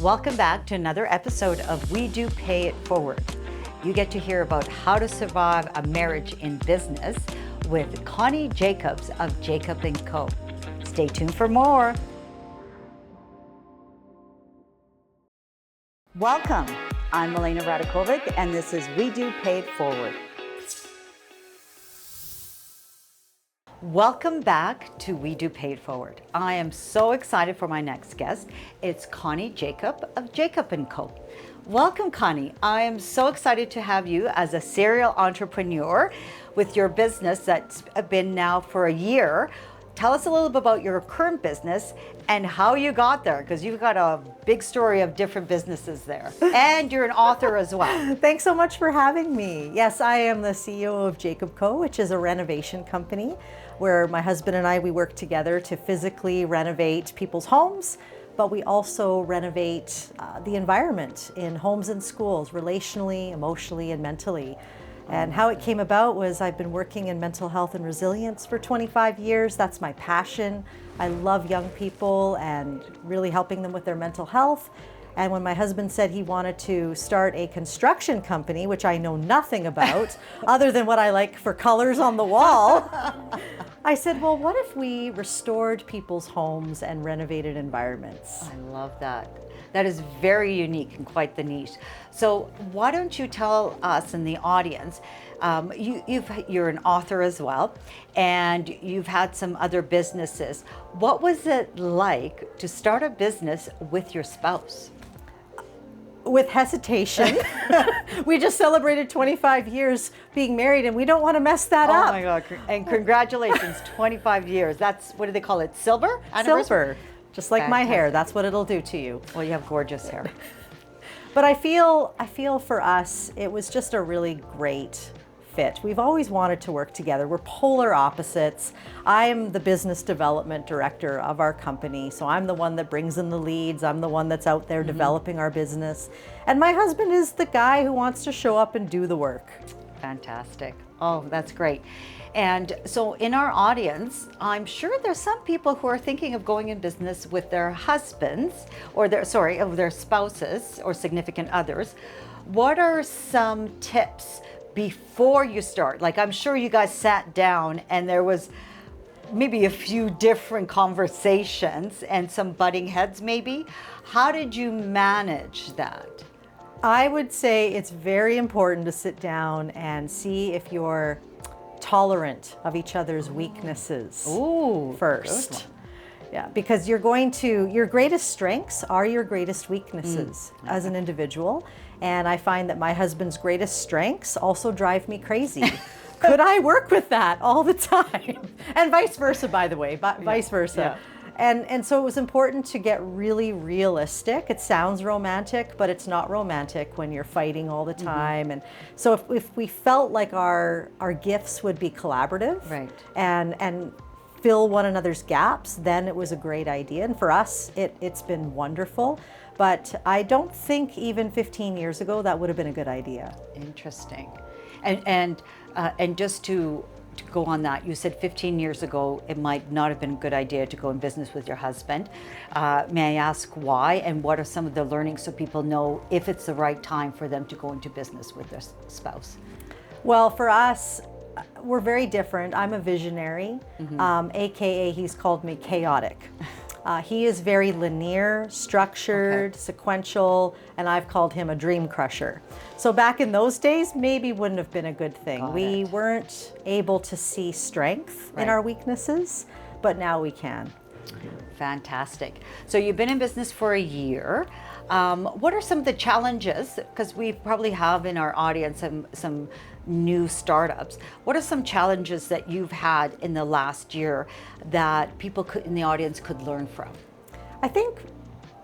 Welcome back to another episode of WEDO Pay It Forward. You get to hear about how to survive a marriage in business with Connie Jakab of Jakab Co. Stay tuned for more. Welcome. I'm Milena Radakovic, and this is WEDO Pay It Forward. Welcome back to WEDO Pay It Forward. I am so excited for my next guest. It's Connie Jakab of Jakab Co. Welcome, Connie. I am so excited to have you as a serial entrepreneur with your business that's been now for a year. Tell us a little bit about your current business and how you got there, because you've got a big story of different businesses there. And you're an author as well. Thanks so much for having me. Yes, I am the CEO of Jakab Co, which is a renovation company where my husband and I, we work together to physically renovate people's homes, but we also renovate the environment in homes and schools, relationally, emotionally, and mentally. And how it came about was I've been working in mental health and resilience for 25 years. That's my passion. I love young people and really helping them with their mental health. And when my husband said he wanted to start a construction company, which I know nothing about, other than what I like for colors on the wall, I said, well, what if we restored people's homes and renovated environments? I love that. That is very unique and quite the niche. So why don't you tell us and the audience, you're an author as well, and you've had some other businesses. What was it like to start a business with your spouse? With hesitation. We just celebrated 25 years being married and we don't want to mess that up. Oh my God, and congratulations, 25 years. That's, what do they call it, silver? Silver, just like Fantastic. my hair, that's what it'll do to you. Well, you have gorgeous hair. But I feel for us, it was just a really great fit. We've always wanted to work together. We're polar opposites. I'm the business development director of our company, so I'm the one that brings in the leads. I'm the one that's out there developing our business. And my husband is the guy who wants to show up and do the work. Fantastic. Oh, that's great. And so in our audience, I'm sure there's some people who are thinking of going in business with their husbands or their spouses or significant others. What are some tips before you start? Like, I'm sure you guys sat down and there was maybe a few different conversations and some butting heads maybe. How did you manage that? I would say it's very important to sit down and see if you're tolerant of each other's weaknesses first. Yeah, because your greatest strengths are your greatest weaknesses as an individual. And I find that my husband's greatest strengths also drive me crazy. Could I work with that all the time? And vice versa, by the way, vice versa. Yeah. And so it was important to get really realistic. It sounds romantic, but it's not romantic when you're fighting all the time. And so if we felt like our gifts would be collaborative, right, and fill one another's gaps, then it was a great idea. And for us, it's been wonderful. But I don't think even 15 years ago that would have been a good idea. Interesting. And just to go on that, you said 15 years ago it might not have been a good idea to go in business with your husband. May I ask why, and what are some of the learnings so people know if it's the right time for them to go into business with their spouse? Well, for us, we're very different. I'm a visionary, AKA he's called me chaotic. He is very linear, structured, sequential, and I've called him a dream crusher. So back in those days, maybe wouldn't have been a good thing. We weren't able to see strength in our weaknesses, but now we can. Fantastic. So you've been in business for a year. What are some of the challenges, because we probably have in our audience some new startups. What are some challenges that you've had in the last year that people in the audience could learn from? I think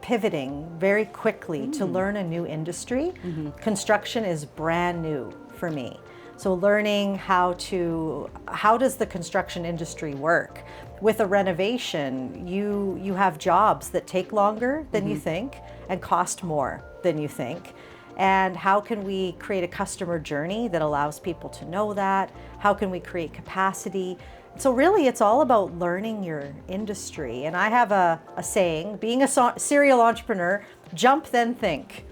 pivoting very quickly to learn a new industry. Construction is brand new for me. So learning how does the construction industry work? With a renovation, you have jobs that take longer than you think and cost more than you think. And how can we create a customer journey that allows people to know that? How can we create capacity? So really, it's all about learning your industry. And I have a saying, being a serial entrepreneur, jump then think.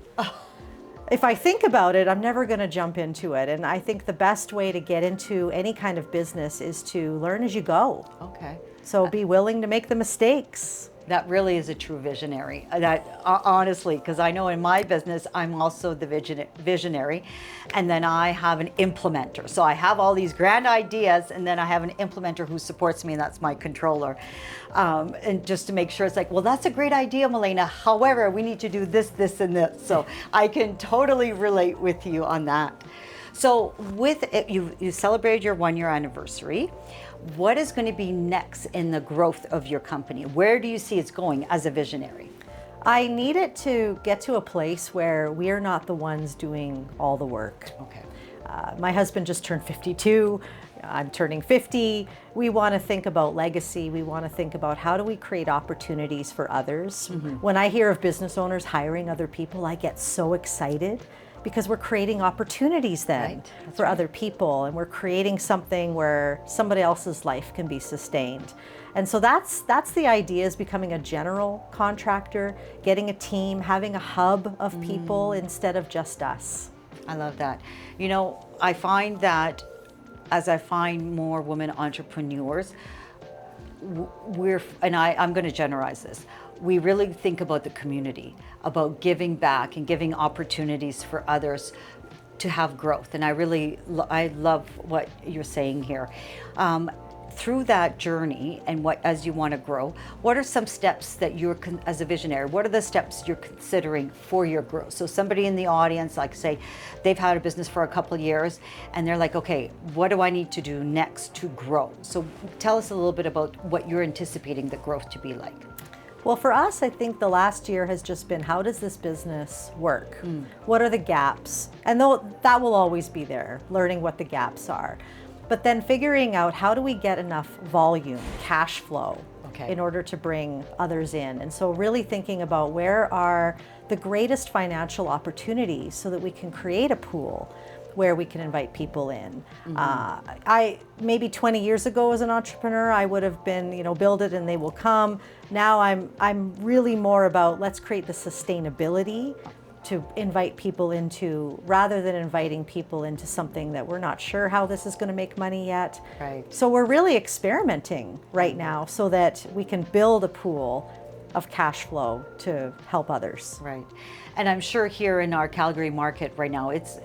If I think about it, I'm never going to jump into it. And I think the best way to get into any kind of business is to learn as you go. Okay. So be willing to make the mistakes. That really is a true visionary. That honestly, because I know in my business, I'm also the visionary, and then I have an implementer. So I have all these grand ideas, and then I have an implementer who supports me, and that's my controller. And just to make sure it's like, well, that's a great idea, Milena. However, we need to do this, this, and this. So I can totally relate with you on that. So with it, you celebrated your 1-year anniversary. What is going to be next in the growth of your company? Where do you see it's going as a visionary? I need it to get to a place where we are not the ones doing all the work. Okay. My husband just turned 52. I'm turning 50. We want to think about legacy. We want to think about how do we create opportunities for others. When I hear of business owners hiring other people, I get so excited because we're creating opportunities then for other people, and we're creating something where somebody else's life can be sustained. And so that's the idea, is becoming a general contractor, getting a team, having a hub of people instead of just us. I love that. You know, I find that as I find more women entrepreneurs, I'm going to generalize this. We really think about the community, about giving back and giving opportunities for others to have growth. And I love what you're saying here. Through that journey and as you want to grow, what are some steps that as a visionary, what are the steps you're considering for your growth? So somebody in the audience, like say, they've had a business for a couple of years and they're like, okay, what do I need to do next to grow? So tell us a little bit about what you're anticipating the growth to be like. Well, for us, I think the last year has just been, how does this business work? What are the gaps? And that will always be there, learning what the gaps are. But then figuring out, how do we get enough volume, cash flow, in order to bring others in? And so really thinking about where are the greatest financial opportunities so that we can create a pool where we can invite people in. I maybe 20 years ago as an entrepreneur, I would have been, build it and they will come. Now I'm really more about, let's create the sustainability to invite people into, rather than inviting people into something that we're not sure how this is going to make money yet. Right. So we're really experimenting right now so that we can build a pool of cash flow to help others. Right. And I'm sure here in our Calgary market right now, it's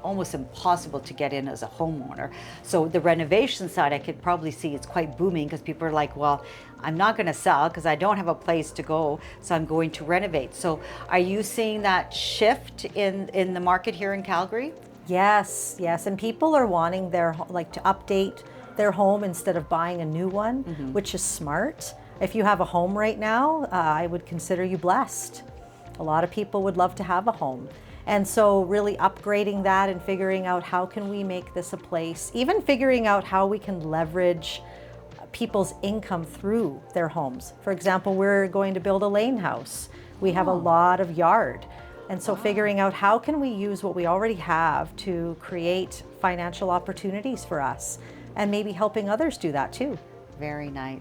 almost impossible to get in as a homeowner. So the renovation side, I could probably see it's quite booming because people are like, well, I'm not going to sell because I don't have a place to go, so I'm going to renovate. So are you seeing that shift in the market here in Calgary? Yes. And people are wanting to update their home instead of buying a new one, which is smart. If you have a home right now, I would consider you blessed. A lot of people would love to have a home. And so really upgrading that and figuring out how can we make this a place, even figuring out how we can leverage people's income through their homes. For example, we're going to build a lane house. We have a lot of yard. And so figuring out how can we use what we already have to create financial opportunities for us, and maybe helping others do that too. Very nice.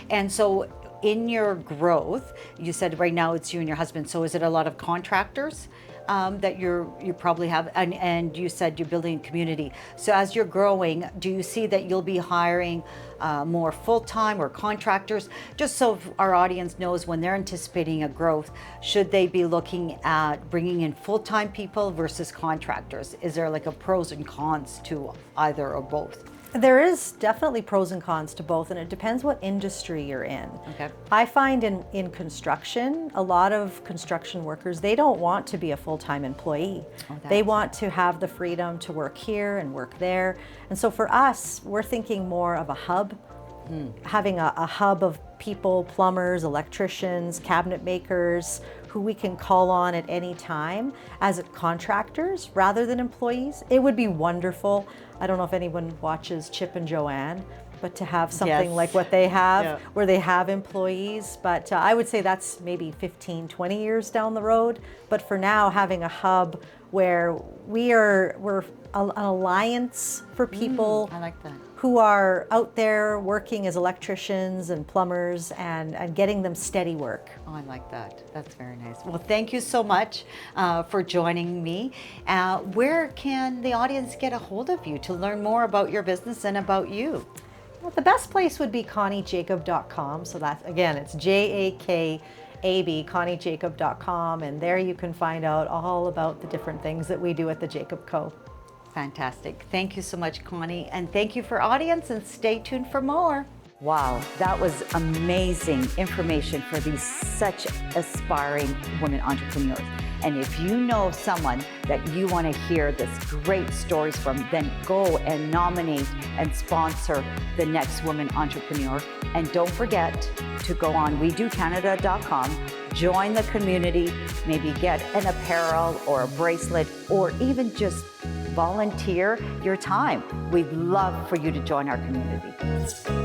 And so in your growth, you said right now it's you and your husband. So is it a lot of contractors that you probably have? And you said you're building a community. So as you're growing, do you see that you'll be hiring more full-time or contractors? Just so our audience knows, when they're anticipating a growth, should they be looking at bringing in full-time people versus contractors? Is there like a pros and cons to either or both? There is definitely pros and cons to both, and it depends what industry you're in. Okay. I find in construction, a lot of construction workers, they don't want to be a full-time employee. They want to have the freedom to work here and work there. And so for us, we're thinking more of a hub, having a hub of people, plumbers, electricians, cabinet makers, who we can call on at any time as contractors rather than employees. It would be wonderful. I don't know if anyone watches Chip and Joanne, but to have something Yes. like what they have, Yeah. where they have employees. But I would say that's maybe 15, 20 years down the road. But for now, having a hub where we're an alliance for people I like that. who are out there working as electricians and plumbers and getting them steady work. Oh, I like that. That's very nice. Well, thank you so much for joining me. Where can the audience get a hold of you to learn more about your business and about you? Well, the best place would be ConnieJakab.com. So that's, again, it's JAKAB, ConnieJakab.com. And there you can find out all about the different things that we do at the Jakab Co. Fantastic. Thank you so much, Connie. And thank you for audience, and stay tuned for more. Wow, that was amazing information for these such aspiring women entrepreneurs. And if you know someone that you want to hear this great stories from, then go and nominate and sponsor the next woman entrepreneur. And don't forget to go on WeDoCanada.com, join the community, maybe get an apparel or a bracelet, or even just volunteer your time. We'd love for you to join our community.